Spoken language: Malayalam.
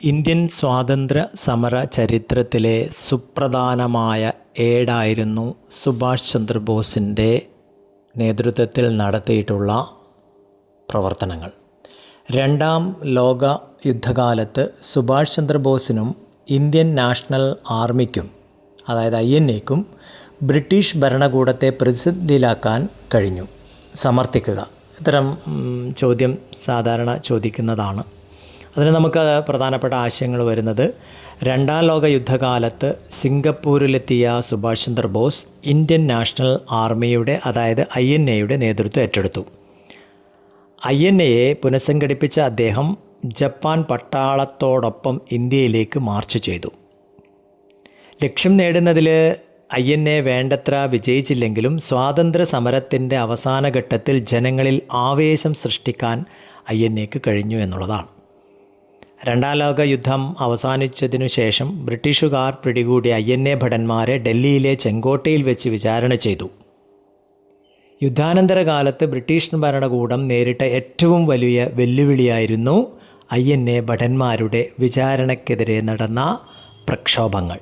ഇന്ത്യൻ സ്വാതന്ത്ര്യ സമര ചരിത്രത്തിലെ സുപ്രധാനമായ ഏടായിരുന്നു സുഭാഷ് ചന്ദ്രബോസിൻ്റെ നേതൃത്വത്തിൽ നടത്തിയിട്ടുള്ള പ്രവർത്തനങ്ങൾ. രണ്ടാം ലോക യുദ്ധകാലത്ത് സുഭാഷ് ചന്ദ്രബോസിനും ഇന്ത്യൻ നാഷണൽ ആർമിക്കും, അതായത് INAയ്ക്കും ബ്രിട്ടീഷ് ഭരണകൂടത്തെ പ്രതിസന്ധിയിലാക്കാൻ കഴിഞ്ഞു. സമർത്ഥിക്കുക. ഇത്തരം ചോദ്യം സാധാരണ ചോദിക്കുന്നതാണ്. അതിന് നമുക്ക് പ്രധാനപ്പെട്ട ആശയങ്ങൾ വരുന്നത്, രണ്ടാം ലോക യുദ്ധകാലത്ത് സിംഗപ്പൂരിലെത്തിയ സുഭാഷ് ചന്ദ്രബോസ് ഇന്ത്യൻ നാഷണൽ ആർമിയുടെ, അതായത് INAയുടെ നേതൃത്വം ഏറ്റെടുത്തു. INAയെ പുനഃസംഘടിപ്പിച്ച അദ്ദേഹം ജപ്പാൻ പട്ടാളത്തോടൊപ്പം ഇന്ത്യയിലേക്ക് മാർച്ച് ചെയ്തു. ലക്ഷ്യം നേടുന്നതിൽ INA വേണ്ടത്ര വിജയിച്ചില്ലെങ്കിലും സ്വാതന്ത്ര്യ സമരത്തിൻ്റെ അവസാന ഘട്ടത്തിൽ ജനങ്ങളിൽ ആവേശം സൃഷ്ടിക്കാൻ INAയ്ക്ക് കഴിഞ്ഞു എന്നുള്ളതാണ്. രണ്ടാം ലോക യുദ്ധം അവസാനിച്ചതിനു ശേഷം ബ്രിട്ടീഷുകാർ പിടികൂടിയ INA ഭടന്മാരെ ഡൽഹിയിലെ ചെങ്കോട്ടയിൽ വെച്ച് വിചാരണ ചെയ്തു. യുദ്ധാനന്തര കാലത്ത് ബ്രിട്ടീഷ് ഭരണകൂടം നേരിട്ട ഏറ്റവും വലിയ വെല്ലുവിളിയായിരുന്നു INA ഭടന്മാരുടെ വിചാരണയ്ക്കെതിരെ നടന്ന പ്രക്ഷോഭങ്ങൾ.